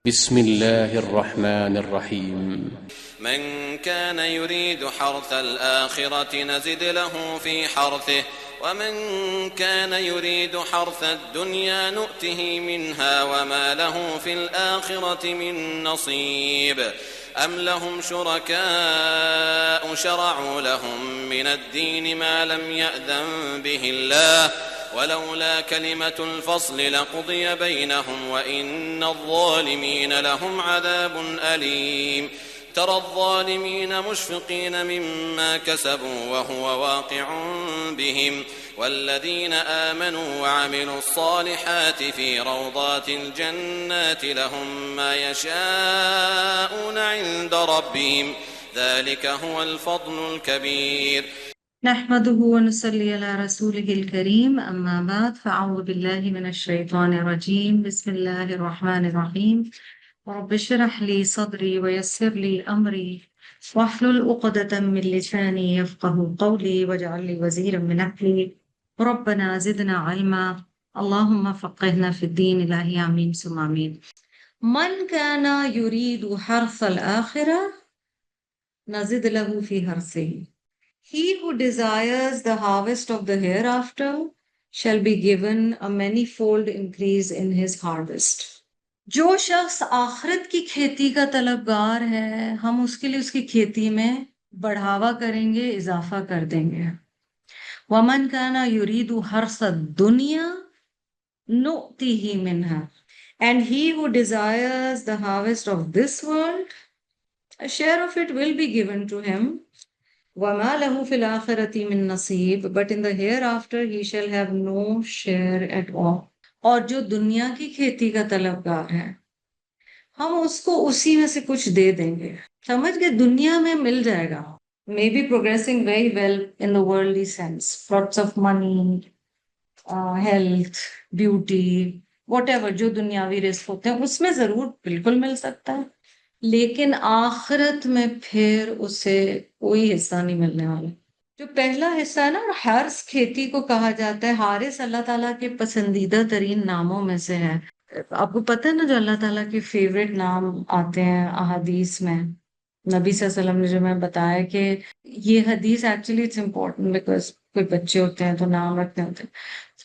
بسم الله الرحمن الرحيم. من كان يريد حرث الآخرة نزد له في حرثه ومن كان يريد حرث الدنيا نؤته منها وما له في الآخرة من نصيب أم لهم شركاء شرعوا لهم من الدين ما لم يأذن به الله ولولا كلمة الفصل لقضي بينهم وإن الظالمين لهم عذاب أليم ترى الظالمين مشفقين مما كسبوا وهو واقع بهم والذين آمنوا وعملوا الصالحات في روضات الجنات لهم ما يشاءون عند ربهم ذلك هو الفضل الكبير. نحمده ونصلي على رسوله الكريم أما بعد فأعوذ بالله من الشيطان الرجيم بسم الله الرحمن الرحيم رب اشرح لي صدري ويسر لي أمري واحلل عقدة من لساني يفقه قولي واجعل لي وزيرا من أهلي ربنا زدنا علما اللهم فقهنا في الدين إلهي آمين ثم آمين. من كان يريد حرث الآخرة نزد له في حرثه. He who desires the harvest of the hereafter shall be given a manifold increase in his harvest. جو شخص آخرت کی کھیتی کا طلبگار ہے ہم اس کے لیے اس کی کھیتی میں بڑھاوا کریں گے اضافہ کر دیں گے. وَمَنْ كَانَ يُرِيدُ حَرْثَ الدُّنْيَا نُؤْتِهِ مِنْهَا. And he who desires the harvest of this world, a share of it will be given to him. وَمَا لَهُ فِي الْآخِرَةِ مِن نَصِيبٍ. But in the hereafter he shall have no share at all. اور جو دنیا کی کھیتی کا طلبگار ہے ہم اس کو اسی میں سے کچھ دے دیں گے. سمجھ گئے؟ دنیا میں مل جائے گا. May be progressing very well in the worldly sense. Lots of money, health, beauty, whatever جو دنیاوی رزق ہوتے ہیں اس میں ضرور بالکل مل سکتا ہے لیکن آخرت میں پھر اسے کوئی حصہ نہیں ملنے والا. جو پہلا حصہ ہے نا حرث کھیتی کو کہا جاتا ہے. حارث اللہ تعالیٰ کے پسندیدہ ترین ناموں میں سے ہے. آپ کو پتہ ہے نا جو اللہ تعالیٰ کے فیوریٹ نام آتے ہیں احادیث میں نبی صلی اللہ علیہ وسلم نے جو میں بتایا کہ یہ حدیث ایکچولی اٹس امپورٹنٹ بیکاز کوئی بچے ہوتے ہیں تو نام رکھتے ہوتے ہیں.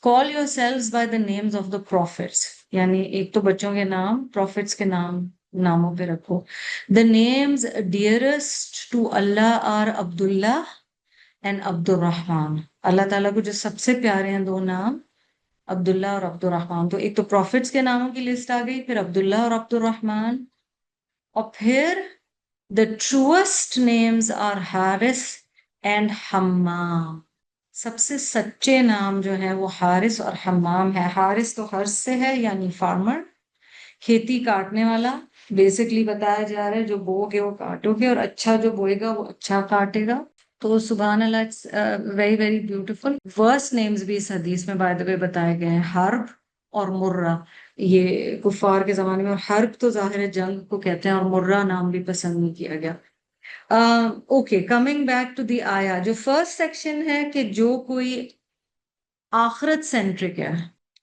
Call your selves by the names of the prophets. یعنی ایک تو بچوں کے نام پروفٹس کے ناموں پہ رکھو. The names dearest to Allah are Abdullah and Abdurrahman. اللہ تعالیٰ کو جو سب سے پیارے ہیں دو نام عبداللہ اور عبد الرحمن. تو ایک تو پروفٹس کے ناموں کی لسٹ آ گئی پھر عبداللہ اور عبد الرحمن اور پھر the truest names are Haris and حمام. سب سے سچے نام جو ہیں وہ حارث اور حمام ہے. حارث تو حرث سے ہے یعنی فارمر کھیتی کاٹنے والا. بیسکلی بتایا جا رہا ہے جو بو گے وہ کاٹو گے اور اچھا جو بوئے گا وہ اچھا کاٹے گا. تو سبحان اللہ it's very very beautiful. Verse names بھی اس حدیث میں بائی دا وے بتائے گئے ہیں حرب اور مرہ. یہ کفار کے زمانے میں اور حرب تو ظاہر جنگ کو کہتے ہیں اور مرہ نام بھی پسند نہیں کیا گیا. Okay coming back to the آیا. جو فرسٹ سیکشن ہے کہ جو کوئی آخرت سینٹرک ہے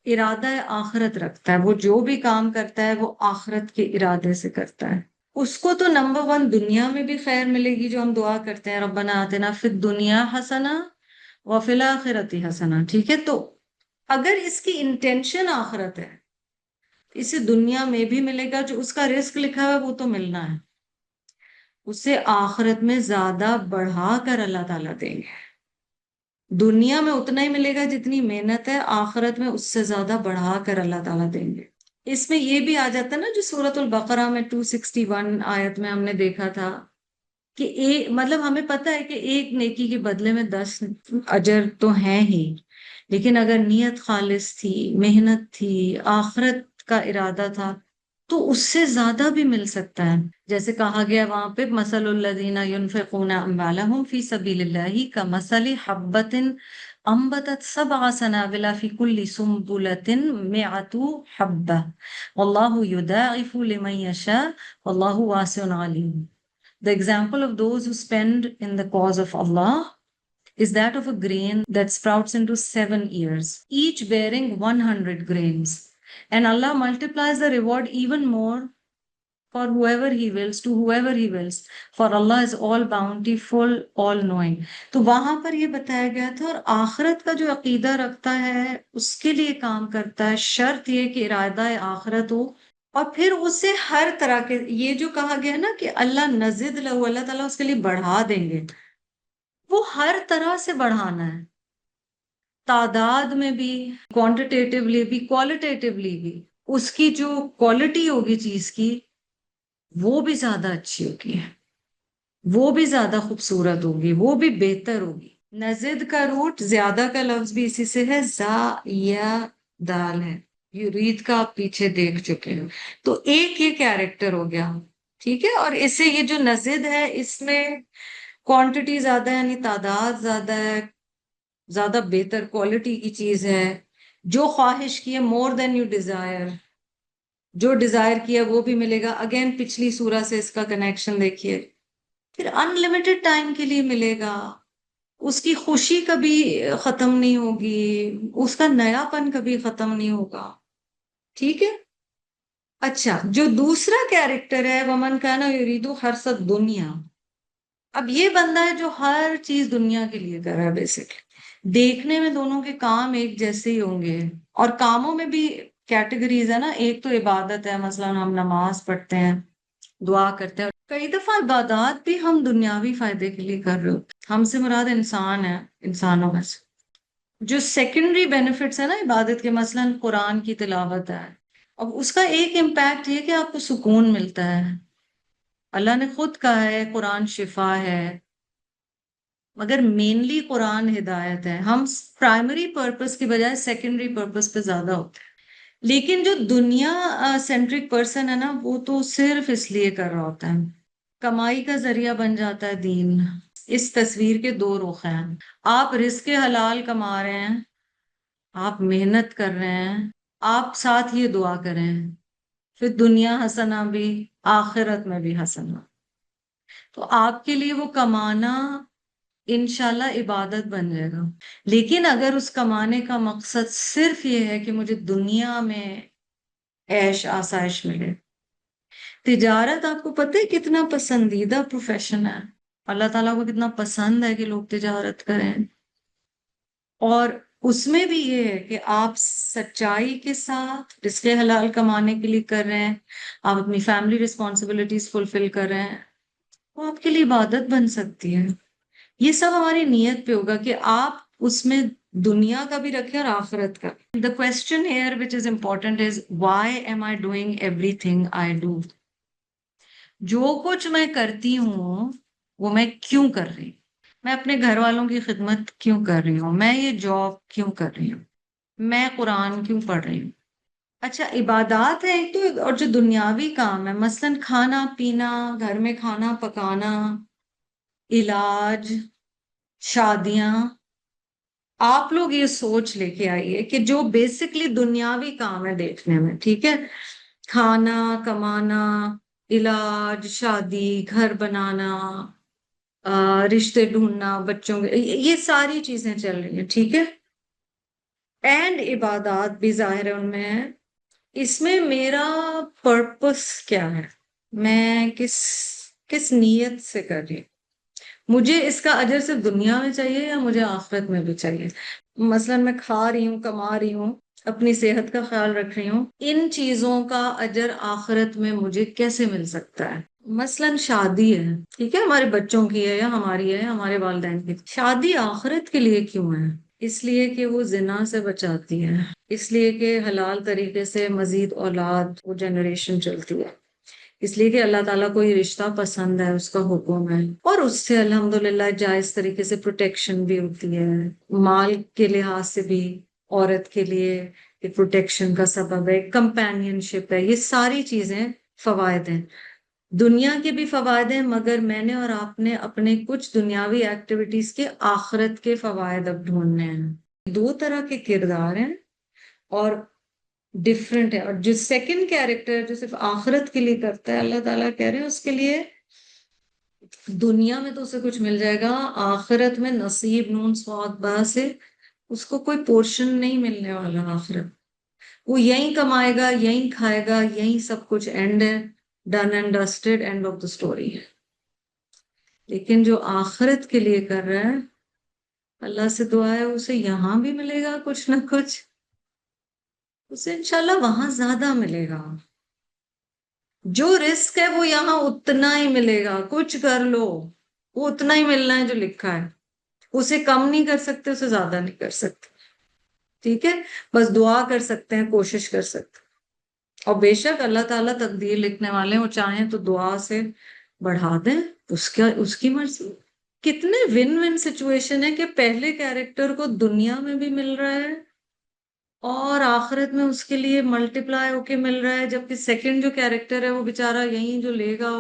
ارادہ آخرت رکھتا ہے وہ جو بھی کام کرتا ہے وہ آخرت کے ارادے سے کرتا ہے اس کو تو نمبر 1 دنیا میں بھی خیر ملے گی جو ہم دعا کرتے ہیں ربنا آتنا فی الدنیا حسنہ وفی الآخرۃ حسنہ. ٹھیک ہے تو اگر اس کی انٹینشن آخرت ہے اسے دنیا میں بھی ملے گا. جو اس کا رزق لکھا ہے وہ تو ملنا ہے اسے آخرت میں زیادہ بڑھا کر اللہ تعالیٰ دیں گے. دنیا میں اتنا ہی ملے گا جتنی محنت ہے آخرت میں اس سے زیادہ بڑھا کر اللہ تعالیٰ دیں گے. اس میں یہ بھی آ جاتا ہے نا جو سورۃ البقرہ میں 261 آیت میں ہم نے دیکھا تھا کہ ایک مطلب ہمیں پتہ ہے کہ ایک نیکی کے بدلے میں 10 اجر تو ہیں ہی لیکن اگر نیت خالص تھی محنت تھی آخرت کا ارادہ تھا تو اس سے زیادہ بھی مل سکتا ہے. جیسے کہا گیا وہاں پہ مثل الذین ينفقون اموالهم فی سبیل اللہ کمثل حبۃ انبتت 7 سنابل فی کل سنبلۃ 100 حبۃ واللہ یضاعف لمن یشاء واللہ واسع علیم. The example of those who spend in the cause of Allah is that of a grain that sprouts into 7 ears, each bearing 100 grains. And Allah multiplies the reward even more for whoever he wills, to whoever he wills, for Allah is all bountiful, all knowing. تو وہاں پر یہ بتایا گیا تھا، اور آخرت کا جو عقیدہ رکھتا ہے اس کے لیے کام کرتا ہے، شرط یہ کہ ارادہ آخرت ہو، اور پھر اسے ہر طرح کے، یہ جو کہا گیا نا کہ اللہ نزد لہو، اللہ تعالیٰ اس کے لیے بڑھا دیں گے، وہ ہر طرح سے بڑھانا ہے، تعداد میں بھی، کوانٹیٹیولی بھی، کوالٹیٹیولی بھی، اس کی جو کوالٹی ہوگی چیز کی وہ بھی زیادہ اچھی ہوگی، وہ بھی زیادہ خوبصورت ہوگی، وہ بھی بہتر ہوگی۔ نزد کا روٹ زیادہ کا لفظ بھی اسی سے ہے، زا یا دال ہے، یرید کا آپ پیچھے دیکھ چکے ہیں، تو ایک یہ کیریکٹر ہو گیا، ٹھیک ہے۔ اور اس سے یہ جو نزد ہے اس میں کوانٹٹی زیادہ ہے، یعنی تعداد زیادہ ہے، زیادہ بہتر کوالٹی کی چیز ہے، جو خواہش کی ہے، مور دین یو ڈیزائر، جو ڈیزائر کیا وہ بھی ملے گا، اگین پچھلی سورہ سے اس کا کنیکشن دیکھیے، پھر ان لمیٹڈ ٹائم کے لیے ملے گا، اس کی خوشی کبھی ختم نہیں ہوگی، اس کا نیا پن کبھی ختم نہیں ہوگا، ٹھیک ہے۔ اچھا، جو دوسرا کیریکٹر ہے ومن کانا یریدو حرث الدنیا، اب یہ بندہ ہے جو ہر چیز دنیا کے لیے کر رہا ہے بیسکلی، دیکھنے میں دونوں کے کام ایک جیسے ہی ہوں گے، اور کاموں میں بھی کیٹیگریز ہے نا، ایک تو عبادت ہے، مثلا ہم نماز پڑھتے ہیں، دعا کرتے ہیں، کئی دفعہ عبادات بھی ہم دنیاوی فائدے کے لیے کر رہے ہوتے ہیں، ہم سے مراد انسان ہے، انسانوں میں سے جو سیکنڈری بینیفٹس ہے نا عبادت کے، مثلا قرآن کی تلاوت ہے، اب اس کا ایک امپیکٹ یہ کہ آپ کو سکون ملتا ہے، اللہ نے خود کہا ہے قرآن شفا ہے، مگر مینلی قرآن ہدایت ہے، ہم پرائمری پرپس کی بجائے سیکنڈری پرپس پہ زیادہ ہوتے ہیں، لیکن جو دنیا سینٹرک پرسن ہے نا وہ تو صرف اس لیے کر رہا ہوتا ہے، کمائی کا ذریعہ بن جاتا ہے دین۔ اس تصویر کے دو رخ ہیں، آپ رزق حلال کما رہے ہیں، آپ محنت کر رہے ہیں، آپ ساتھ یہ دعا کریں پھر دنیا حسنہ بھی، آخرت میں بھی حسنہ، تو آپ کے لیے وہ کمانا انشاءاللہ عبادت بن جائے گا۔ لیکن اگر اس کمانے کا مقصد صرف یہ ہے کہ مجھے دنیا میں عیش آسائش ملے، تجارت آپ کو پتہ ہے کتنا پسندیدہ پروفیشن ہے، اللہ تعالیٰ کو کتنا پسند ہے کہ لوگ تجارت کریں، اور اس میں بھی یہ ہے کہ آپ سچائی کے ساتھ رزق حلال کمانے کے لیے کر رہے ہیں، آپ اپنی فیملی رسپانسبلٹیز فلفل کر رہے ہیں، وہ آپ کے لیے عبادت بن سکتی ہے۔ یہ سب ہماری نیت پہ ہوگا کہ آپ اس میں دنیا کا بھی رکھیں اور آخرت کا۔ The question here which is important is why am I doing everything I do؟ جو کچھ میں کرتی ہوں وہ میں کیوں کر رہی ہوں، میں اپنے گھر والوں کی خدمت کیوں کر رہی ہوں، میں یہ جاب کیوں کر رہی ہوں، میں قرآن کیوں پڑھ رہی ہوں۔ اچھا، عبادات ہے ایک تو، اور جو دنیاوی کام ہے مثلا کھانا پینا، گھر میں کھانا پکانا، علاج، شادیاں، آپ لوگ یہ سوچ لے کے آئیے کہ جو بیسکلی دنیاوی کام ہے دیکھنے میں، ٹھیک ہے، کھانا کمانا، علاج، شادی، گھر بنانا، رشتے ڈھونڈنا، بچوں کے، یہ ساری چیزیں چل رہی ہیں، ٹھیک ہے، اینڈ عبادات بھی ظاہر ہے ان میں ہے، اس میں میرا پرپس کیا ہے، میں کس نیت سے کر رہی ہوں، مجھے اس کا اجر صرف دنیا میں چاہیے یا مجھے آخرت میں بھی چاہیے، مثلا میں کھا رہی ہوں، کما رہی ہوں، اپنی صحت کا خیال رکھ رہی ہوں، ان چیزوں کا اجر آخرت میں مجھے کیسے مل سکتا ہے۔ مثلا شادی ہے، ٹھیک ہے، ہمارے بچوں کی ہے یا ہماری ہے، ہمارے والدین کی، شادی آخرت کے لیے کیوں ہے؟ اس لیے کہ وہ زنا سے بچاتی ہے، اس لیے کہ حلال طریقے سے مزید اولاد، وہ جنریشن چلتی ہے، اس لیے کہ اللہ تعالیٰ کو یہ رشتہ پسند ہے، اس کا حکم ہے، اور اس سے الحمدللہ جائز طریقے سے پروٹیکشن بھی ہوتی ہے، مال کے لحاظ سے بھی عورت کے لیے ایک پروٹیکشن کا سبب ہے، کمپینین شپ ہے، یہ ساری چیزیں فوائد ہیں، دنیا کے بھی فوائد ہیں، مگر میں نے اور آپ نے اپنے کچھ دنیاوی ایکٹیویٹیز کے آخرت کے فوائد اب ڈھونڈنے ہیں۔ دو طرح کے کردار ہیں اور ڈفرینٹ ہے، اور جو سیکنڈ کیریکٹر جو صرف آخرت کے لیے کرتا ہے، اللہ تعالیٰ کہہ رہے ہیں اس کے لیے دنیا میں تو اسے کچھ مل جائے گا، آخرت میں نصیب نون صاد با سے اس کو کوئی پورشن نہیں ملنے والا، آخرت وہ یہیں کمائے گا، یہیں کھائے گا، یہیں سب کچھ اینڈ ہے، done and dusted, end of the story. لیکن جو آخرت کے لیے کر رہا ہے، اللہ سے دعا ہے اسے یہاں بھی ملے گا کچھ نہ کچھ، اسے انشاءاللہ وہاں زیادہ ملے گا. جو رزق ہے وہ یہاں اتنا ہی ملے گا، کچھ کر لو وہ اتنا ہی ملنا ہے جو لکھا ہے. اسے کم نہیں کر سکتے، اسے زیادہ نہیں کر سکتے. ٹھیک ہے، بس دعا کر سکتے ہیں، کوشش کر سکتے ہیں. اور بے شک اللہ تعالیٰ تقدیر لکھنے والے ہیں، وہ چاہیں تو دعا سے بڑھا دیں، اس کی مرضی. کتنے ون ون سچویشن ہے کہ پہلے کیریکٹر کو دنیا میں بھی مل رہا ہے اور آخرت میں اس کے لیے ملٹی پلائی ہو کے مل رہا ہے، جبکہ سیکنڈ جو کیریکٹر ہے وہ بےچارا یہیں جو لے گا.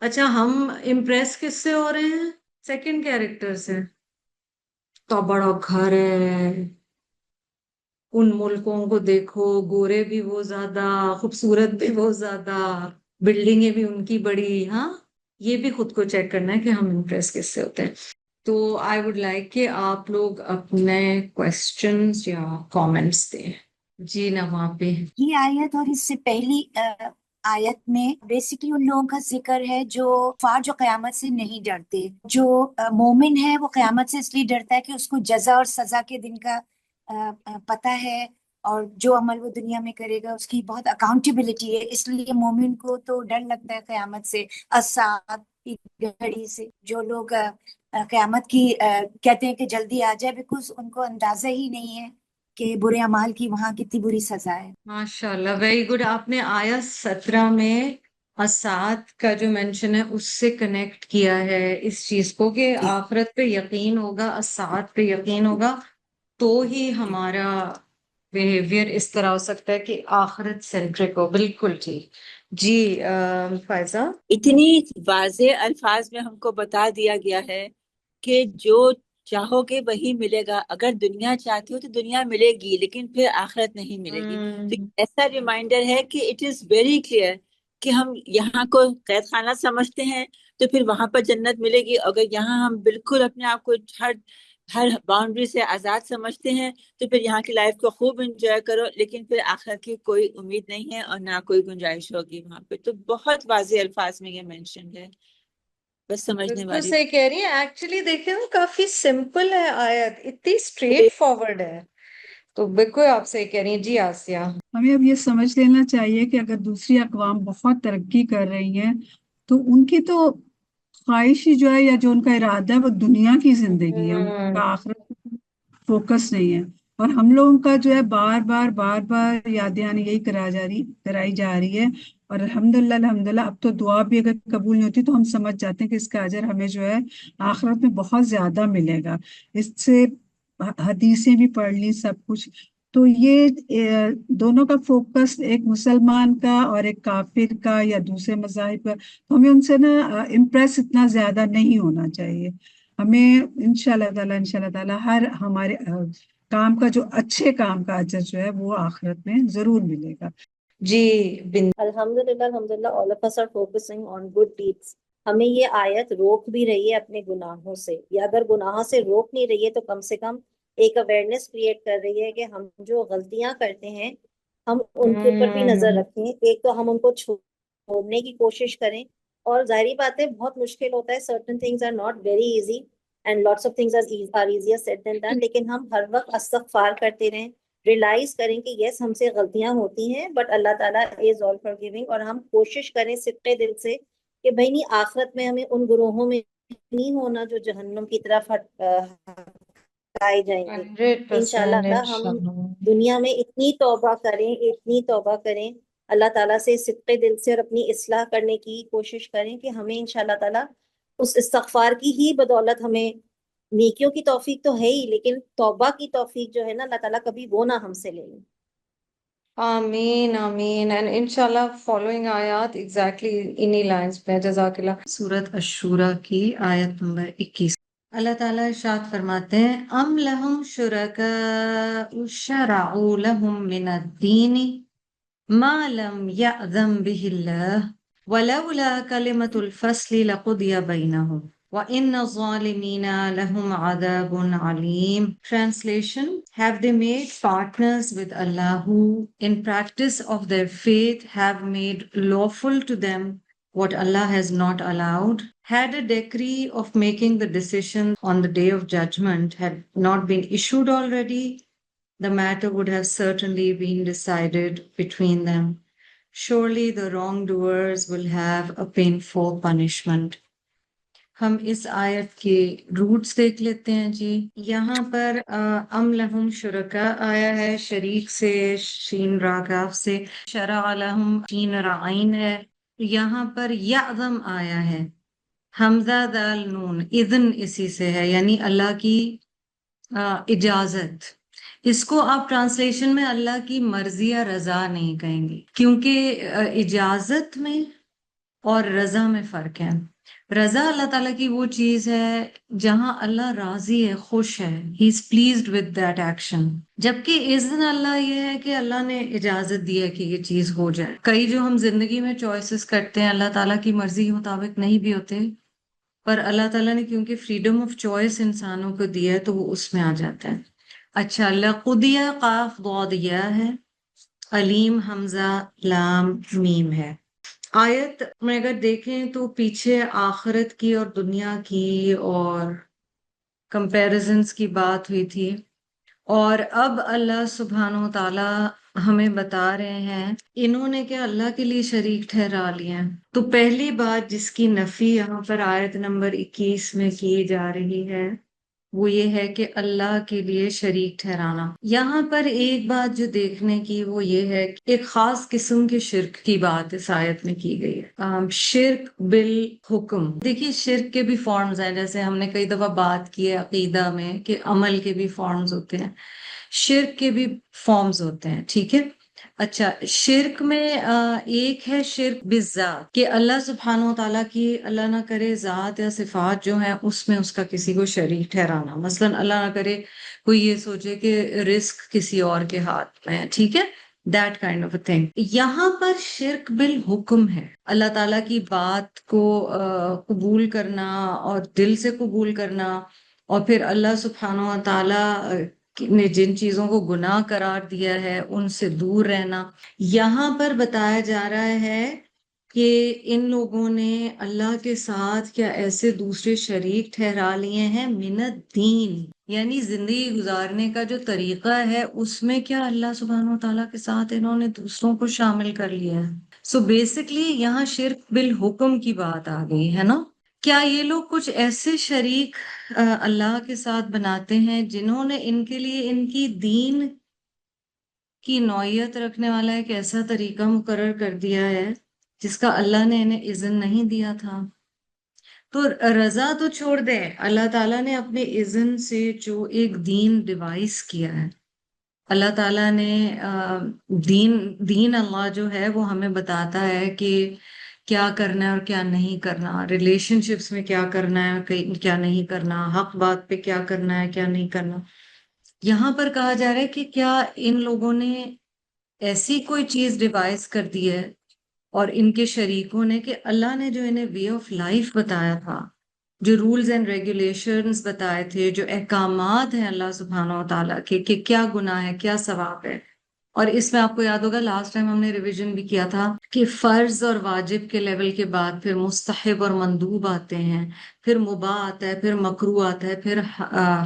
اچھا، ہم امپریس کس سے ہو رہے ہیں؟ سیکنڈ کیریکٹر سے. تو بڑا گھر ہے، ان ملکوں کو دیکھو، گورے بھی وہ زیادہ، خوبصورت بھی وہ زیادہ، بلڈنگیں بھی ان کی بڑی. ہاں، یہ بھی خود کو چیک کرنا ہے کہ ہم امپریس کس سے ہوتے ہیں. تو آئی ووڈ لائک کہ آپ لوگ اپنے کوشچنس یا کامنٹس دیں. جی نواں پہ. یہ آیت اور اس سے پہلی آیت میں بیسکلی ان لوگوں کا ذکر ہے جو جو قیامت سے نہیں ڈرتے. جو مومن ہے وہ قیامت سے اس لیے ڈرتا ہے کہ اس کو جزا اور سزا کے دن کا پتہ ہے، اور جو عمل وہ دنیا میں کرے گا اس کی بہت اکاؤنٹیبلٹی ہے. اس لیے مومن کو تو ڈر لگتا ہے قیامت سے، الساعۃ کی گھڑی سے. جو لوگ قیامت کی کہتے ہیں کہ جلدی آ جائے، بیکاز ان کو اندازہ ہی نہیں ہے کہ برے اعمال کی وہاں کتنی بری سزا ہے. ماشاءاللہ، ویری گڈ. آپ نے آیت 17 میں اسات کا جو مینشن ہے اس سے کنیکٹ کیا ہے اس چیز کو کہ جی آخرت پہ یقین ہوگا، اسات پہ یقین ہوگا، تو ہی ہمارا بیہیویئر اس طرح ہو سکتا ہے کہ آخرت سینٹرک ہو. بالکل ٹھیک. جی فائزہ. اتنی واضح الفاظ میں ہم کو بتا دیا گیا ہے کہ جو چاہو گے وہی ملے گا. اگر دنیا چاہتی ہو تو دنیا ملے گی، لیکن پھر آخرت نہیں ملے گی. تو ایسا ریمائنڈر ہے کہ اٹ از ویری کلیئر کہ ہم یہاں کو قید خانہ سمجھتے ہیں تو پھر وہاں پر جنت ملے گی. اگر یہاں ہم بالکل اپنے آپ کو ہر باؤنڈری سے آزاد سمجھتے ہیں تو پھر یہاں کی لائف کو خوب انجوائے کرو، لیکن پھر آخر کی کوئی امید نہیں ہے اور نہ کوئی گنجائش ہوگی وہاں پہ. تو بہت واضح الفاظ میں یہ مینشن ہے، بس سمجھنے بالکل والی. صحیح کہہ رہی ہے. ایکچولی دیکھیں نا، کافی سمپل ہے آیت، اتنی اسٹریٹ فارورڈ ہے. تو بالکل آپ صحیح کہہ رہی ہیں. جی آسیہ. ہمیں اب یہ سمجھ لینا چاہیے کہ اگر دوسری اقوام بہت ترقی کر رہی ہیں تو ان کی تو خواہش ہی جو ہے یا جو ان کا ارادہ ہے وہ دنیا کی زندگی ہے، ان کا آخرت فوکس نہیں ہے. اور ہم لوگوں کا جو ہے بار بار یاد دہانی یہی کرائی جا رہی ہے. اور الحمدللہ اب تو دعا بھی اگر قبول نہیں ہوتی تو ہم سمجھ جاتے ہیں کہ اس کا اجر ہمیں جو ہے آخرت میں بہت زیادہ ملے گا. اس سے حدیثیں بھی پڑھ لی، سب کچھ. تو یہ دونوں کا فوکس ایک مسلمان کا اور ایک کافر کا یا دوسرے مذاہب کا، تو ہمیں ان سے نا امپریس اتنا زیادہ نہیں ہونا چاہیے. ہمیں انشاءاللہ تعالی ہر ہمارے کام کا، جو اچھے کام کا اجر جو ہے وہ آخرت میں ضرور ملے گا. جی الحمدللہ all of us are focusing on good deeds. ہمیں یہ آیت روک بھی رہی ہے اپنے گناہوں سے، یا اگر گناہوں سے روک نہیں رہی ہے تو کم سے کم ایک اویئرنیس کریٹ کر رہی ہے کہ ہم جو غلطیاں کرتے ہیں ہم ان کے اوپر بھی نظر رکھیں. ایک تو ہم ان کو چھوڑنے کی کوشش کریں، اور ظاہری بات ہے بہت مشکل ہوتا ہے. certain things are not very easy and lots of things are easier said than done. لیکن ہم ہر وقت استغفار کرتے رہیں، ریلائز کریں کہ یس ہم سے غلطیاں ہوتی ہیں، بٹ اللہ تعالیٰ از آل فارگیونگ. اور ہم کوشش کریں صدقے دل سے کہ بھائی نہیں، آخرت میں ہمیں ان گروہوں میں نہیں ہونا جو جہنم کی طرف ہٹائے جائیں گے. 100% انشاءاللہ ہم دنیا میں اتنی توبہ کریں اللہ تعالیٰ سے صدقے دل سے، اور اپنی اصلاح کرنے کی کوشش کریں کہ ہمیں انشاءاللہ تعالیٰ اس استغفار کی ہی بدولت ہمیں نیکیوں کی توفیق تو ہے ہی، لیکن توبہ کی توفیق جو ہے نا اللہ تعالیٰ کبھی وہ نہ ہم سے لے لیں. آمین آمین. اینڈ انشاءاللہ فالوئنگ آیات ایگزیکٹلی انہی لائنز پہ. جزاک اللہ. سورۃ الشورى کی آیت نمبر 21. اللہ تعالیٰ ارشاد فرماتے ہیں، ام لہم شرکاء شرعوا لہم من الدین ما لم یأذن بہ اللہ ولولا کلمۃ الفصل لقضی بینہم وَإِنَّ الظَّالِمِينَ لَهُمْ عَذَابٌ عَلِيمٌ. Translation: Have they made partners with Allah who, in practice of their faith, have made lawful to them what Allah has not allowed? Had a decree of making the decision on the day of judgment had not been issued already, the matter would have certainly been decided between them. Surely the wrongdoers will have a painful punishment. ہم اس آیت کے roots دیکھ لیتے ہیں جی. یہاں پر ام لہم شرکا آیا ہے، شریک سے شین را کاف سے، شرع لہم شین را عین ہے. یہاں پر یعظم آیا ہے، حمزہ دال نون، اذن اسی سے ہے، یعنی اللہ کی اجازت. اس کو آپ ٹرانسلیشن میں اللہ کی مرضی یا رضا نہیں کہیں گے، کیونکہ اجازت میں اور رضا میں فرق ہے. رضا اللہ تعالیٰ کی وہ چیز ہے جہاں اللہ راضی ہے، خوش ہے، he is pleased with that action. جبکہ اذن اللہ یہ ہے کہ اللہ نے اجازت دی ہے کہ یہ چیز ہو جائے. کئی جو ہم زندگی میں چوائسز کرتے ہیں اللہ تعالیٰ کی مرضی کے مطابق نہیں بھی ہوتے، پر اللہ تعالیٰ نے کیونکہ فریڈم آف چوائس انسانوں کو دیا ہے تو وہ اس میں آ جاتا ہے. اچھا، لقدیہ قاف ضاد یا ہے، علیم حمزہ لام میم ہے. آیت میں اگر دیکھیں تو پیچھے آخرت کی اور دنیا کی اور کمپیریزنس کی بات ہوئی تھی، اور اب اللہ سبحانہ و تعالی ہمیں بتا رہے ہیں انہوں نے کیا اللہ کے لیے شریک ٹھہرا لیا. تو پہلی بات جس کی نفی یہاں پر آیت نمبر 21 میں کی جا رہی ہے وہ یہ ہے کہ اللہ کے لیے شریک ٹھہرانا. یہاں پر ایک بات جو دیکھنے کی وہ یہ ہے کہ ایک خاص قسم کے شرک کی بات اس آیت میں کی گئی ہے، شرک بالحکم. دیکھیے شرک کے بھی فارمز ہیں، جیسے ہم نے کئی دفعہ بات کی ہے عقیدہ میں کہ عمل کے بھی فارمز ہوتے ہیں، شرک کے بھی فارمز ہوتے ہیں، ٹھیک ہے. اچھا، شرک میں ایک ہے شرک بالذات، کہ اللہ سبحانہ و تعالیٰ کی اللہ نہ کرے ذات یا صفات جو ہیں اس میں اس کا کسی کو شریک ٹھہرانا. مثلا اللہ نہ کرے کوئی یہ سوچے کہ رزق کسی اور کے ہاتھ میں ہے، ٹھیک ہے، that kind of a thing. یہاں پر شرک بالحکم ہے، اللہ تعالیٰ کی بات کو قبول کرنا اور دل سے قبول کرنا، اور پھر اللہ سبحانہ و تعالیٰ نے جن چیزوں کو گناہ قرار دیا ہے ان سے دور رہنا. یہاں پر بتایا جا رہا ہے کہ ان لوگوں نے اللہ کے ساتھ کیا ایسے دوسرے شریک ٹھہرا لیے ہیں من الدین، یعنی زندگی گزارنے کا جو طریقہ ہے اس میں کیا اللہ سبحانہ و تعالیٰ کے ساتھ انہوں نے دوسروں کو شامل کر لیا ہے. سو بیسکلی یہاں شرک بالحکم کی بات آ گئی ہے نا. کیا یہ لوگ کچھ ایسے شریک اللہ کے ساتھ بناتے ہیں جنہوں نے ان کے لیے ان کی دین کی نوعیت رکھنے والا ایک ایسا طریقہ مقرر کر دیا ہے جس کا اللہ نے انہیں اذن نہیں دیا تھا. تو رضا تو چھوڑ دیں، اللہ تعالیٰ نے اپنے اذن سے جو ایک دین ڈیوائس کیا ہے، اللہ تعالیٰ نے دین اللہ جو ہے وہ ہمیں بتاتا ہے کہ کیا کرنا ہے اور کیا نہیں کرنا، ریلیشن شپس میں کیا کرنا ہے اور کیا نہیں کرنا، حق بات پہ کیا کرنا ہے کیا نہیں کرنا. یہاں پر کہا جا رہا ہے کہ کیا ان لوگوں نے ایسی کوئی چیز ڈیوائس کر دی ہے اور ان کے شریکوں نے کہ اللہ نے جو انہیں وے آف لائف بتایا تھا، جو رولز اینڈ ریگولیشنز بتائے تھے، جو احکامات ہیں اللہ سبحانہ و تعالیٰ کے کہ کیا گناہ ہے کیا ثواب ہے. اور اس میں آپ کو یاد ہوگا لاسٹ ٹائم ہم نے ریویژن بھی کیا تھا کہ فرض اور واجب کے لیول کے بعد پھر مستحب اور مندوب آتے ہیں، پھر مباح آتا ہے، پھر مکروہ آتا ہے، پھر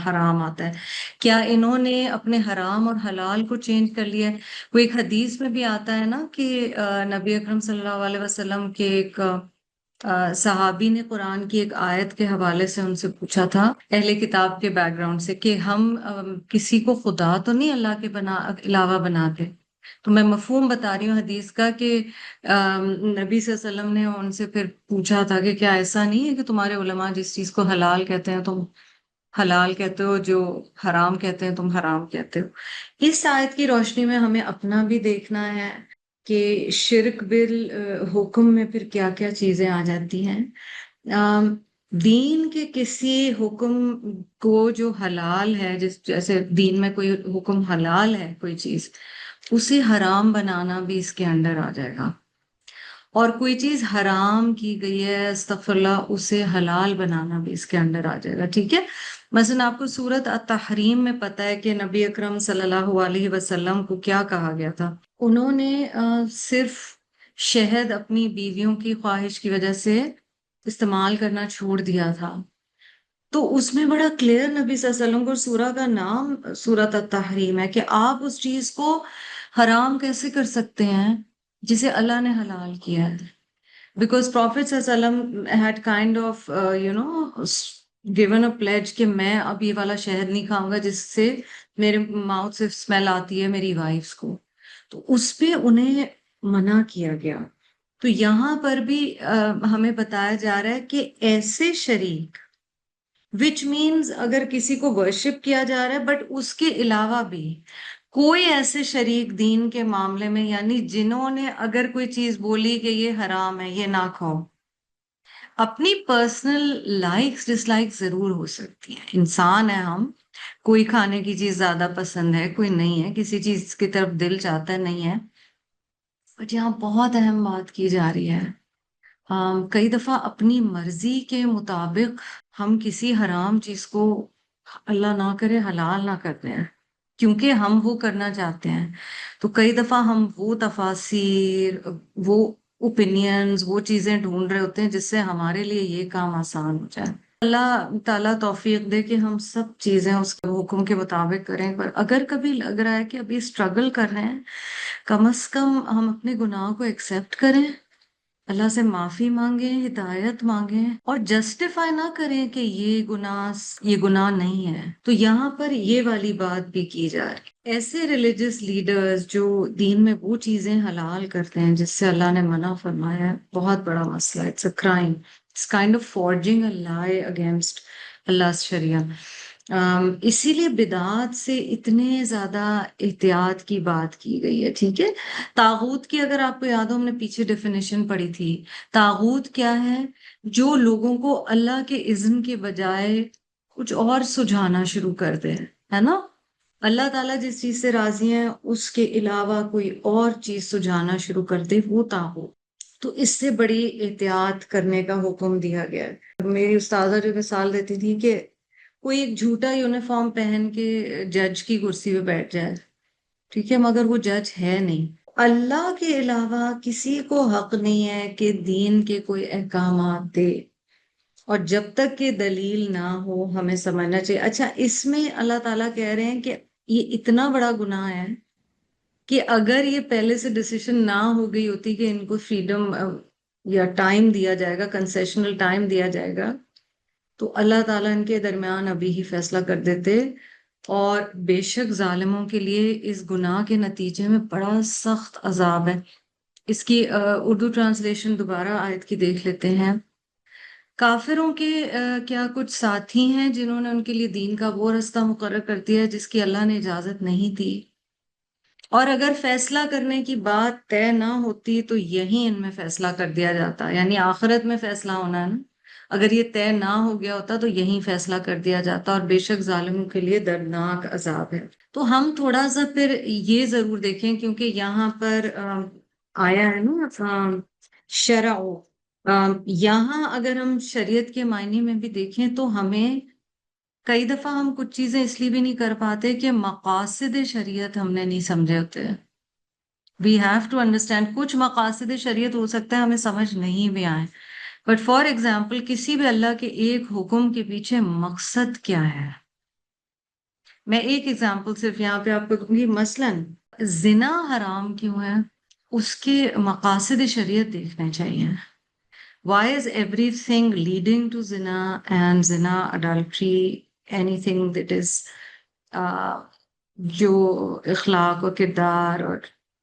حرام آتا ہے. کیا انہوں نے اپنے حرام اور حلال کو چینج کر لیا ہے؟ وہ ایک حدیث میں بھی آتا ہے نا کہ نبی اکرم صلی اللہ علیہ وسلم کے ایک صحابی نے قرآن کی ایک آیت کے حوالے سے ان سے پوچھا تھا اہل کتاب کے بیک گراؤنڈ سے کہ ہم کسی کو خدا تو نہیں اللہ کے علاوہ بناتے. تو میں مفہوم بتا رہی ہوں حدیث کا کہ نبی صلی اللہ علیہ وسلم نے ان سے پھر پوچھا تھا کہ کیا ایسا نہیں ہے کہ تمہارے علماء جس چیز کو حلال کہتے ہیں تم حلال کہتے ہو، جو حرام کہتے ہیں تم حرام کہتے ہو. اس آیت کی روشنی میں ہمیں اپنا بھی دیکھنا ہے کہ شرک بالحکم میں پھر کیا کیا چیزیں آ جاتی ہیں. دین کے کسی حکم کو جو حلال ہے، جیسے دین میں کوئی حکم حلال ہے کوئی چیز، اسے حرام بنانا بھی اس کے انڈر آ جائے گا. اور کوئی چیز حرام کی گئی ہے استغفر اللہ اسے حلال بنانا بھی اس کے اندر آ جائے گا. ٹھیک ہے. مثلا آپ کو سورت التحریم میں پتہ ہے کہ نبی اکرم صلی اللہ علیہ وسلم کو کیا کہا گیا تھا. انہوں نے صرف شہد اپنی بیویوں کی خواہش کی وجہ سے استعمال کرنا چھوڑ دیا تھا. تو اس میں بڑا کلیئر نبی صلی اللہ علیہ وسلم کو سورہ کا نام سورت التحریم ہے کہ آپ اس چیز کو حرام کیسے کر سکتے ہیں جسے اللہ نے حلال کیا ہے. بیکاز پروفیٹ صلی اللہ علیہ وسلم had kind of given a pledge کہ میں اب یہ والا شہد نہیں کھاؤں گا جس سے میرے ماؤتھ سے اسمیل آتی ہے میری وائفس کو. تو اس پہ انہیں منع کیا گیا. تو یہاں پر بھی ہمیں بتایا جا رہا ہے کہ ایسے شریک وچ مینز اگر کسی کو ورشپ کیا جا رہا ہے بٹ اس کے علاوہ بھی کوئی ایسے شریک دین کے معاملے میں یعنی جنہوں نے اگر کوئی چیز بولی کہ یہ حرام ہے یہ نہ کھاؤ. اپنی پرسنل لائکس ڈس لائک ضرور ہو سکتی ہیں. انسان ہے ہم. کوئی کھانے کی چیز زیادہ پسند ہے کوئی نہیں ہے. کسی چیز کی طرف دل چاہتا ہے نہیں ہے. بٹ یہاں بہت اہم بات کی جا رہی ہے. کئی دفعہ اپنی مرضی کے مطابق ہم کسی حرام چیز کو اللہ نہ کرے حلال نہ کرتے ہیں کیونکہ ہم وہ کرنا چاہتے ہیں. تو کئی دفعہ ہم وہ تفاسیر وہ اوپینینز وہ چیزیں ڈھونڈ رہے ہوتے ہیں جس سے ہمارے لیے یہ کام آسان ہو جائے. اللہ تعالیٰ توفیق دے کہ ہم سب چیزیں اس کے حکم کے مطابق کریں. پر اگر کبھی لگ رہا ہے کہ ابھی اسٹرگل کر رہے ہیں کم از کم ہم اپنے گناہ کو ایکسیپٹ کریں اللہ سے معافی مانگیں ہدایت مانگیں اور جسٹیفائی نہ کریں کہ یہ گناہ نہیں ہے. تو یہاں پر یہ والی بات بھی کی جا رہی ہے. ایسے ریلیجس لیڈرز جو دین میں وہ چیزیں حلال کرتے ہیں جس سے اللہ نے منع فرمایا ہے بہت بڑا مسئلہ. It's a crime. It's kind of forging a lie against اللہ شریعہ. اسی لیے بدعات سے اتنے زیادہ احتیاط کی بات کی گئی ہے. ٹھیک ہے. طاغوت کی اگر آپ کو یاد ہو ہم نے پیچھے ڈیفینیشن پڑھی تھی. طاغوت کیا ہے؟ جو لوگوں کو اللہ کے اذن کے بجائے کچھ اور سجھانا شروع کر دے ہے نا. اللہ تعالیٰ جس چیز سے راضی ہیں اس کے علاوہ کوئی اور چیز سجھانا شروع کر دے وہ طاغوت. تو اس سے بڑی احتیاط کرنے کا حکم دیا گیا ہے. میری استاذہ جو مثال دیتی تھی کہ کوئی ایک جھوٹا یونیفارم پہن کے جج کی کرسی پہ بیٹھ جائے ٹھیک ہے مگر وہ جج ہے نہیں. اللہ کے علاوہ کسی کو حق نہیں ہے کہ دین کے کوئی احکامات دے اور جب تک کہ دلیل نہ ہو ہمیں سمجھنا چاہیے. اچھا اس میں اللہ تعالیٰ کہہ رہے ہیں کہ یہ اتنا بڑا گناہ ہے کہ اگر یہ پہلے سے ڈیسیشن نہ ہو گئی ہوتی کہ ان کو فریڈم یا ٹائم دیا جائے گا کنسیشنل ٹائم دیا جائے گا تو اللہ تعالیٰ ان کے درمیان ابھی ہی فیصلہ کر دیتے. اور بے شک ظالموں کے لیے اس گناہ کے نتیجے میں بڑا سخت عذاب ہے. اس کی اردو ٹرانسلیشن دوبارہ آیت کی دیکھ لیتے ہیں. کافروں کے کیا کچھ ساتھی ہیں جنہوں نے ان کے لیے دین کا وہ رستہ مقرر کر دیا ہے جس کی اللہ نے اجازت نہیں دی اور اگر فیصلہ کرنے کی بات طے نہ ہوتی تو یہیں ان میں فیصلہ کر دیا جاتا. یعنی آخرت میں فیصلہ ہونا ہے نا. اگر یہ طے نہ ہو گیا ہوتا تو یہیں فیصلہ کر دیا جاتا اور بے شک ظالموں کے لیے دردناک عذاب ہے. تو ہم تھوڑا سا پھر یہ ضرور دیکھیں کیونکہ یہاں پر آیا ہے نا شرع. یہاں اگر ہم شریعت کے معنی میں بھی دیکھیں تو ہمیں کئی دفعہ ہم کچھ چیزیں اس لیے بھی نہیں کر پاتے کہ مقاصد شریعت ہم نے نہیں سمجھے ہوتے. وی ہیو ٹو انڈرسٹینڈ کچھ مقاصد شریعت ہو سکتا ہے ہمیں سمجھ نہیں بھی آئے بٹ فار ایگزامپل کسی بھی اللہ کے ایک حکم کے پیچھے مقصد کیا ہے. میں ایک ایگزامپل صرف یہاں پہ آپ کو دوں گی. مثلاً زنا حرام کیوں ہے اس کے مقاصد شریعت دیکھنے چاہیے. Why is everything leading to zina and zina, adultery, anything that is جو اخلاق و کردار اور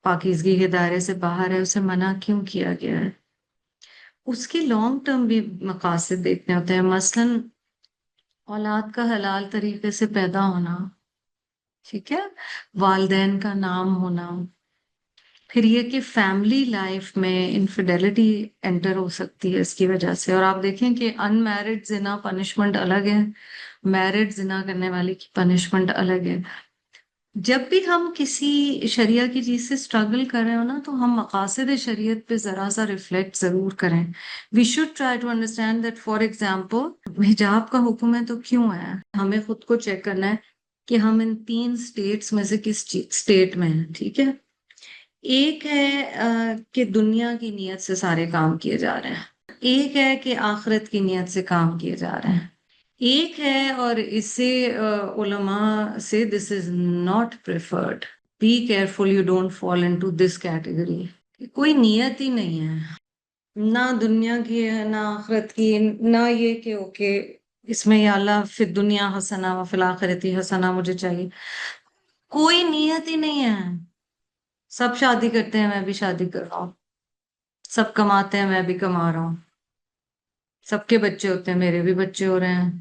پاکیزگی کے دائرے سے باہر ہے اسے منع کیوں کیا گیا ہے؟ اس کے لانگ ٹرم بھی مقاصد دیکھنے ہوتے ہیں. مثلاً اولاد کا حلال طریقے سے پیدا ہونا ٹھیک ہے. والدین کا نام ہونا. پھر یہ کہ فیملی لائف میں انفیڈیلٹی انٹر ہو سکتی ہے اس کی وجہ سے. اور آپ دیکھیں کہ ان میرڈ زنا پنشمنٹ الگ ہے میرڈ زنا کرنے والے کی پنشمنٹ الگ ہے. جب بھی ہم کسی شریعہ کی چیز سے اسٹرگل کر رہے ہو نا تو ہم مقاصد شریعت پہ ذرا سا ریفلیکٹ ضرور کریں. We should try to understand that for example حجاب کا حکم ہے تو کیوں ہے. ہمیں خود کو چیک کرنا ہے کہ ہم ان 3 اسٹیٹس میں سے کس اسٹیٹ میں ہیں. ٹھیک ہے. ایک ہے کہ دنیا کی نیت سے سارے کام کیے جا رہے ہیں. ایک ہے کہ آخرت کی نیت سے کام کیے جا رہے ہیں. ایک ہے اور اس سے علماء سے this is not preferred. Be careful you don't fall into this category. کوئی نیت ہی نہیں ہے، نہ دنیا کی ہے نہ آخرت کی، نہ یہ کہ اوکے اس میں یا اللہ فی الدنیا حسنہ و فی الآخرتی حسنہ مجھے چاہیے. کوئی نیت ہی نہیں ہے. سب شادی کرتے ہیں میں بھی شادی کر رہا ہوں، سب کماتے ہیں میں بھی کما رہا ہوں، سب کے بچے ہوتے ہیں میرے بھی بچے ہو رہے ہیں.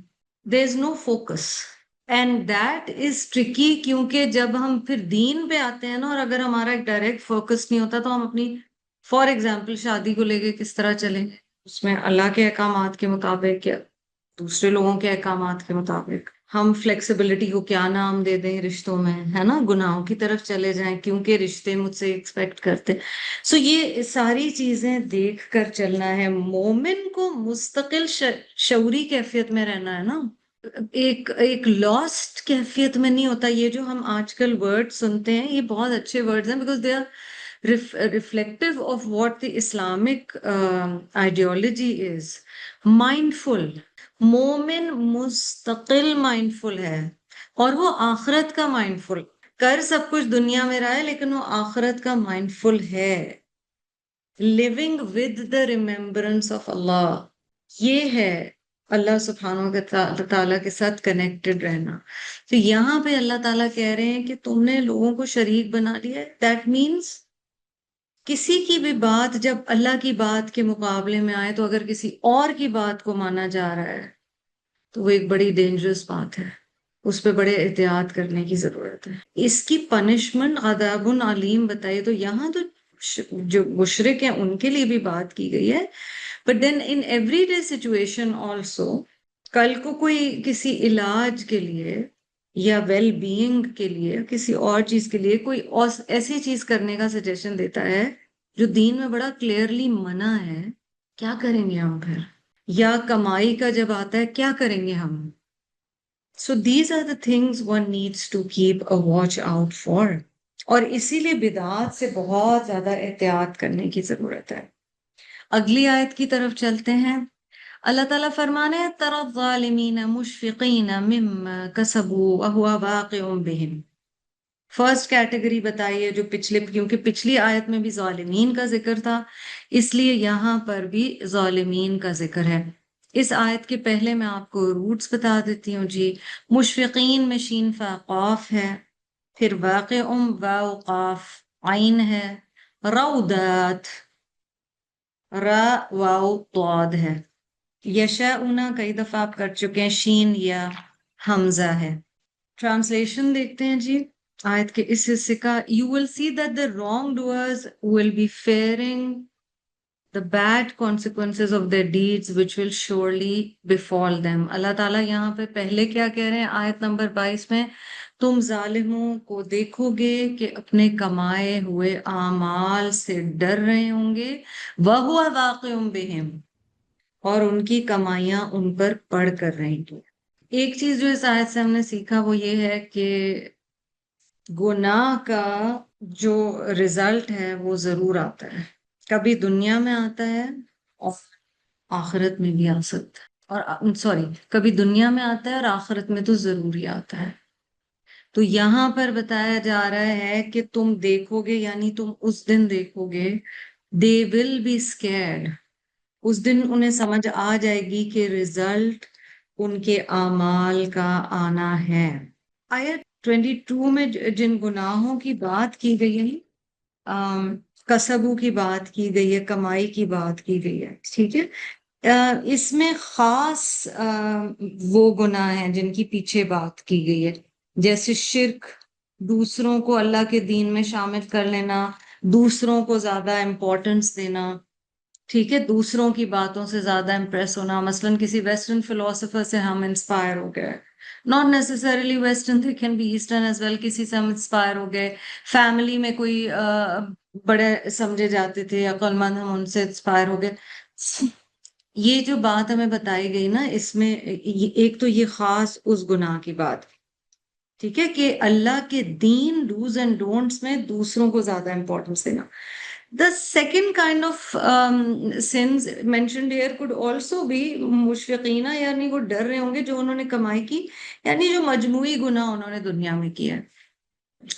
There is no focus and that is tricky. کیونکہ جب ہم پھر دین پہ آتے ہیں نا اور اگر ہمارا ایک ڈائریکٹ فوکس نہیں ہوتا تو ہم اپنی فار ایگزامپل شادی کو لے کے کس طرح چلیں گے. اس میں اللہ کے احکامات کے مطابق یا دوسرے لوگوں کے احکامات کے مطابق. ہم فلیکسیبلٹی کو کیا نام دے دیں رشتوں میں، ہے نا، گناہوں کی طرف چلے جائیں کیونکہ رشتے مجھ سے ایکسپیکٹ کرتے. سو یہ ساری چیزیں دیکھ کر چلنا ہے. مومن کو مستقل شعوری کیفیت میں رہنا ہے نا، ایک لاسٹ کیفیت میں نہیں ہوتا. یہ جو ہم آج کل ورڈ سنتے ہیں یہ بہت اچھے ورڈز ہیں because they are reflective of what the Islamic ideology is. Mindful, مومن مستقل مائنڈفل ہے اور وہ آخرت کا مائنڈفل. کر سب کچھ دنیا میں رہا ہے لیکن وہ آخرت کا مائنڈفل ہے. living with the remembrance of اللہ، یہ ہے اللہ سبحانہ تعالیٰ کے ساتھ کنیکٹڈ رہنا. تو یہاں پہ اللہ تعالیٰ کہہ رہے ہیں کہ تم نے لوگوں کو شریک بنا لیا ہے. دیٹ مینس کسی کی بھی بات جب اللہ کی بات کے مقابلے میں آئے تو اگر کسی اور کی بات کو مانا جا رہا ہے تو وہ ایک بڑی ڈینجرس بات ہے. اس پہ بڑے احتیاط کرنے کی ضرورت ہے. اس کی پنشمنٹ عذاب علیم بتائیے. تو یہاں تو جو مشرک ہیں ان کے لیے بھی بات کی گئی ہے، but then in everyday situation also. کل کو کوئی کسی علاج کے لیے یا ویل بینگ کے لیے کسی اور چیز کے لیے کوئی ایسی چیز کرنے کا سجیشن دیتا ہے جو دین میں بڑا کلیئرلی منع ہے، کیا کریں گے ہم پھر؟ یا کمائی کا جب آتا ہے کیا کریں گے ہم؟ So these are the things one needs to keep a watch out for. اور اسی لیے بدعات سے بہت زیادہ احتیاط کرنے کی ضرورت ہے. اگلی آیت کی طرف چلتے ہیں. اللہ تعالیٰ فرمانے ہیں تَرَى الظَّالِمِينَ مُشْفِقِينَ مِمَّا كَسَبُوا وَهُوَ وَاقِعٌ بِهِمْ. فرسٹ کیٹیگری بتائیے جو کیونکہ پچھلی آیت میں بھی ظالمین کا ذکر تھا اس لیے یہاں پر بھی ظالمین کا ذکر ہے. اس آیت کے پہلے میں آپ کو روٹس بتا دیتی ہوں جی. مشفقین میں شین فا قاف ہے، پھر واقع واو قاف عین ہے، رودات را واو طاد ہے، یشاؤنا کئی دفعہ آپ کر چکے ہیں، شین یا حمزہ ہے. ٹرانسلیشن دیکھتے ہیں جی آیت کے اس حصے کا. You will see that the wrongdoers will be fearing the bad consequences of their deeds which will surely befall them. اللہ تعالیٰ یہاں پہ پہلے کیا کہہ رہے ہیں آیت نمبر 22 میں؟ تم ظالموں کو دیکھو گے کہ اپنے کمائے ہوئے اعمال سے ڈر رہے ہوں گے، وَهُوَ وَاقِعٌ بِهِمْ، اور ان کی کمائیاں ان پر پڑ کر رہیں گی. ایک چیز جو اس آیت سے ہم نے سیکھا وہ یہ ہے کہ گناہ کا جو رزلٹ ہے وہ ضرور آتا ہے، کبھی دنیا میں آتا ہے اور آخرت میں بھی آ سکتا ہے، اور کبھی دنیا میں آتا ہے اور آخرت میں تو ضروری آتا ہے. تو یہاں پر بتایا جا رہا ہے کہ تم دیکھو گے، یعنی تم اس دن دیکھو گے، they will be scared. اس دن انہیں سمجھ آ جائے گی کہ رزلٹ ان کے اعمال کا آنا ہے. آیت 22 میں جن گناہوں کی بات کی گئی ہے، کسبوں کی بات کی گئی ہے، کمائی کی بات کی گئی ہے، ٹھیک ہے. اس میں خاص وہ گناہ ہیں جن کی پیچھے بات کی گئی ہے، جیسے شرک، دوسروں کو اللہ کے دین میں شامل کر لینا، دوسروں کو زیادہ امپورٹنس دینا، ٹھیک ہے، دوسروں کی باتوں سے زیادہ امپریس ہونا. مثلاً کسی ویسٹرن فلسفر سے ہم انسپائر ہو گئے not necessarily western, they can be eastern as well. کسی سے ہم انسپائر ہو گئے، فیملی میں کوئی بڑے سمجھے جاتے تھے عقل مند، ہم ان سے انسپائر ہو گئے. یہ جو بات ہمیں بتائی گئی نا، اس میں ایک تو یہ خاص اس گناہ کی بات، ٹھیک ہے، کہ اللہ کے دین ڈوز اینڈ ڈونٹس میں دوسروں کو زیادہ امپورٹنس دینا. The second kind of sins mentioned here could also be مشفقینہ، یعنی وہ ڈر رہے ہوں گے جو انہوں نے کمائی کی، یعنی جو مجموعی گناہ انہوں نے دنیا میں کیا ہے،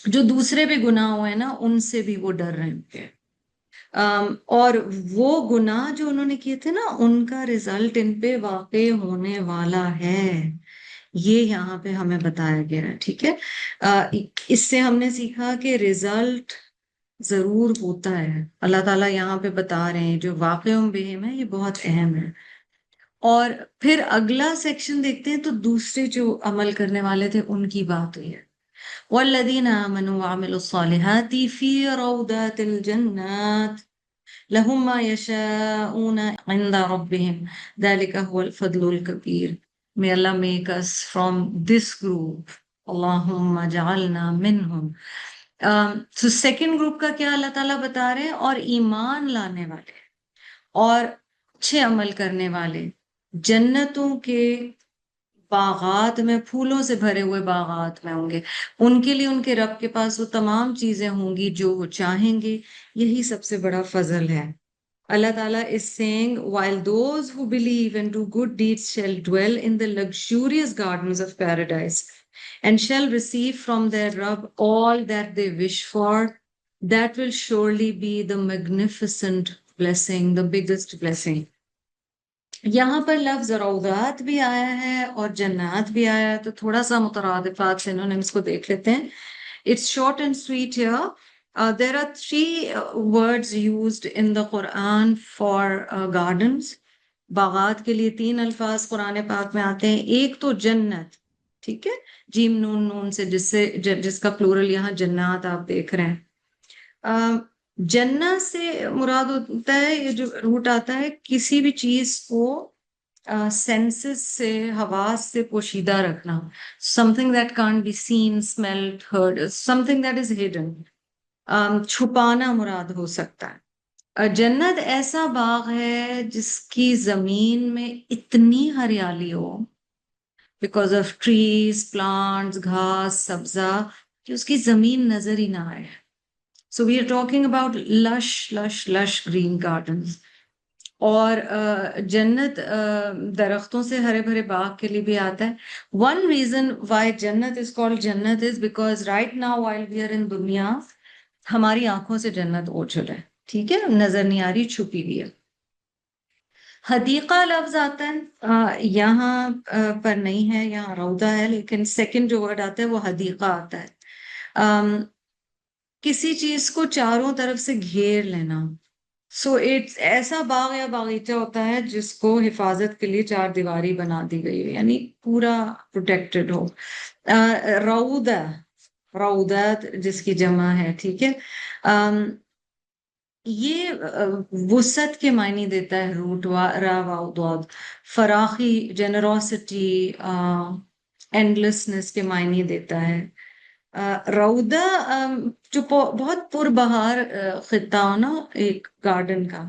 جو دوسرے بھی گناہ ہوئے ہیں نا، ان سے بھی وہ ڈر رہے ہوں گے. اور وہ گناہ جو انہوں نے کیے تھے نا، ان کا رزلٹ ان پہ واقع ہونے والا ہے. یہ یہاں پہ ہمیں بتایا گیا ہے، ٹھیک ہے. اس سے ہم نے سیکھا کہ رزلٹ ضرور ہوتا ہے. اللہ تعالیٰ یہاں پہ بتا رہے ہیں جو واقع بہم ہے، یہ بہت اہم ہے. اور پھر اگلا سیکشن دیکھتے ہیں تو دوسرے جو عمل کرنے والے تھے ان کی بات ہوئی ہے. والذین آمنوا وعملوا الصالحات فی روضات الجنات لهم ما يشاءون عند ربهم ذلك هو الفضل الكبير. May Allah make us from this group. Allahumma ja'alna minhum. تو سیکنڈ گروپ کا کیا اللہ تعالیٰ بتا رہے ہیں؟ اور ایمان لانے والے اور اچھے عمل کرنے والے جنتوں کے باغات میں، پھولوں سے بھرے ہوئے باغات میں ہوں گے. ان کے لیے ان کے رب کے پاس وہ تمام چیزیں ہوں گی جو وہ چاہیں گے. یہی سب سے بڑا فضل ہے. اللہ تعالیٰ is saying, while those who believe and do good deeds shall dwell in the luxurious gardens of paradise and shall receive from their Rabb all that they wish for, that will surely be the magnificent blessing, the biggest blessing. یہاں پر لفظ روضات بھی آیا ہے اور جنات بھی آیا ہے، تو تھوڑا سا مترادفات سے انہوں نے اس کو دیکھ لیتے ہیں. It's short and sweet here. There are three words used in the Quran for gardens. باغات کے لیے 3 الفاظ قرآن پاک میں آتے ہیں. ایک تو جنت، ٹھیک ہے، جیم نون نون سے، جس کا پلورل یہاں جنات آپ دیکھ رہے ہیں. جنت سے مراد ہوتا ہے، یہ جو روٹ آتا ہے، کسی بھی چیز کو سینسز سے، حواس سے پوشیدہ رکھنا. something that can't be seen, smelled, heard, something that is hidden. چھپانا مراد ہو سکتا ہے. جنت ایسا باغ ہے جس کی زمین میں اتنی ہریالی ہو، بیکاز آف ٹریز، پلانٹس، گھاس، سبزہ، کہ اس کی زمین نظر ہی نہ آئے. So we are talking about lush green gardens. اور جنت درختوں سے ہرے بھرے باغ کے لیے بھی آتا ہے. One reason why جنت is called جنت is because right now while we are in دنیا، ہماری آنکھوں سے جنت اوجھل ہے، ٹھیک ہے، نظر نہیں آ رہی، چھپی ہوئی ہے. حدیقہ لفظ آتا ہے یہاں پر نہیں ہے، یہاں روضہ ہے، لیکن سیکنڈ جو ورڈ آتا ہے وہ حدیقہ آتا ہے. کسی چیز کو چاروں طرف سے گھیر لینا. سو اٹس ایسا باغ یا باغیچہ ہوتا ہے جس کو حفاظت کے لیے 4 دیواری بنا دی گئی ہو، یعنی پورا پروٹیکٹڈ ہو. روضات جس کی جمع ہے، ٹھیک ہے. یہ وسعت کے معنی دیتا ہے، روٹ را واو ضاد، فراخی، جنروسٹی، اینڈلیسنس کے معنی دیتا ہے. روضہ جو بہت پربہار خطہ ہو نا ایک گارڈن کا،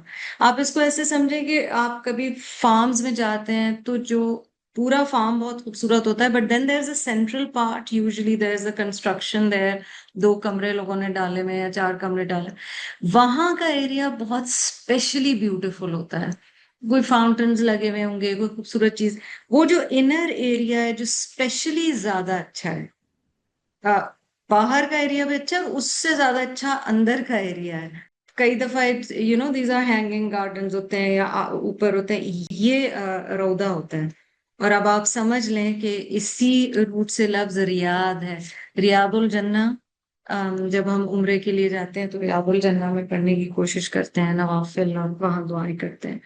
آپ اس کو ایسے سمجھیں کہ آپ کبھی فارمز میں جاتے ہیں تو جو پورا فارم بہت خوبصورت ہوتا ہے، but then there is a central part, usually there is a construction there, 2 کمرے لوگوں نے ڈالے میں یا 4 کمرے ڈالے. وہاں کا ایریا بہت اسپیشلی بیوٹیفل ہوتا ہے، کوئی فاؤنٹنز لگے ہوئے ہوں گے، کوئی خوبصورت چیز. وہ جو انر ایریا ہے جو اسپیشلی زیادہ اچھا ہے، باہر کا ایریا بھی اچھا ہے، اس سے زیادہ اچھا اندر کا ایریا ہے. کئی دفعہ دیز آر ہینگنگ گارڈنز ہوتے ہیں یا اوپر ہوتے ہیں، یہ روضہ ہوتا ہے. اور اب آپ سمجھ لیں کہ اسی روٹ سے لفظ ریاض ہے. ریاض الجنہ، جب ہم عمرے کے لیے جاتے ہیں تو ریاض الجنہ میں پڑھنے کی کوشش کرتے ہیں، نوافل، اور وہاں دعائیں کرتے ہیں.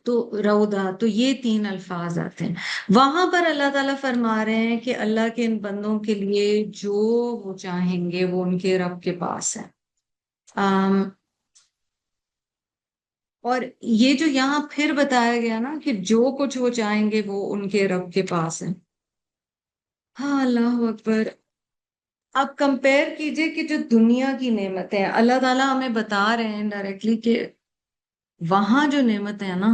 تو روضہ، تو یہ 3 الفاظ آتے ہیں. وہاں پر اللہ تعالیٰ فرما رہے ہیں کہ اللہ کے ان بندوں کے لیے جو وہ چاہیں گے وہ ان کے رب کے پاس ہے. اور یہ جو یہاں پھر بتایا گیا نا کہ جو کچھ وہ چاہیں گے وہ ان کے رب کے پاس ہے، ہاں، اللہ اکبر. آپ کمپیئر کیجئے کہ جو دنیا کی نعمتیں ہیں، اللہ تعالیٰ ہمیں بتا رہے ہیں ڈائریکٹلی کہ وہاں جو نعمتیں ہیں نا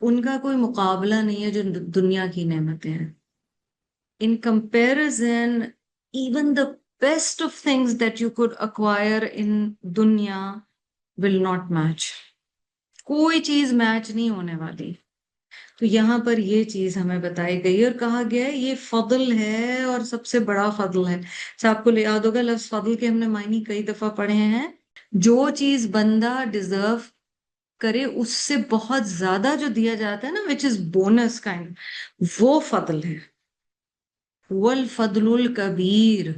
ان کا کوئی مقابلہ نہیں ہے جو دنیا کی نعمتیں ہیں. In comparison, even the best of things that you could acquire in dunya will not match. کوئی چیز میچ نہیں ہونے والی. تو یہاں پر یہ چیز ہمیں بتائی گئی اور کہا گیا ہے یہ فضل ہے اور سب سے بڑا فضل ہے. آپ کو یاد ہوگا لفظ فضل کے ہم نے معنی کئی دفعہ پڑھے ہیں. جو چیز بندہ ڈیزرو کرے اس سے بہت زیادہ جو دیا جاتا ہے نا which is bonus kind, وہ فضل ہے. والفضل الکبیر.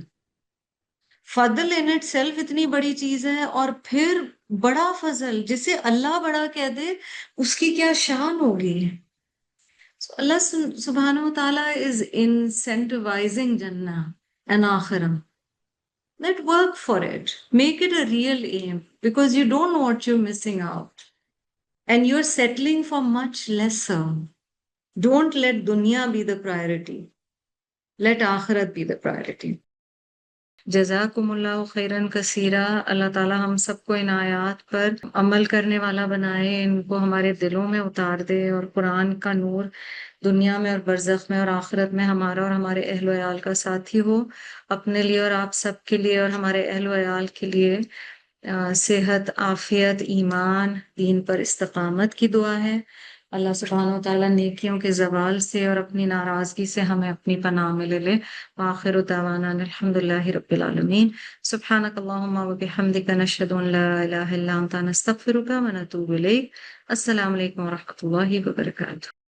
فضل ان اٹ سیلف اتنی بڑی چیز ہے اور پھر بڑا فضل جسے اللہ بڑا کہہ دے اس کی کیا شان ہوگی. So Allah subhanahu wa ta'ala is incentivizing Jannah and Akhirah. Let work for it. Make it a real aim because you don't know what you're missing out. And you're settling for much lesser. Don't let dunya be the priority. Let Akhirat be the priority. جزاکم اللہ خیراً کثیرا. اللہ تعالیٰ ہم سب کو ان آیات پر عمل کرنے والا بنائے، ان کو ہمارے دلوں میں اتار دے اور قرآن کا نور دنیا میں اور برزخ میں اور آخرت میں ہمارا اور ہمارے اہل و عیال کا ساتھی ہو. اپنے لیے اور آپ سب کے لیے اور ہمارے اہل و عیال کے لیے صحت، عافیت، ایمان، دین پر استقامت کی دعا ہے. اللہ سبحانہ و تعالیٰ نیکیوں کے زوال سے اور اپنی ناراضگی سے ہمیں اپنی پناہ میں لے لے. وآخر دعوانا الحمدللہ رب العالمین. سبحانک اللہم و بحمدک نشہد ان لا الہ الا انت نستغفرک و نتوب الیک. السلام علیکم و رحمۃ اللہ وبرکاتہ.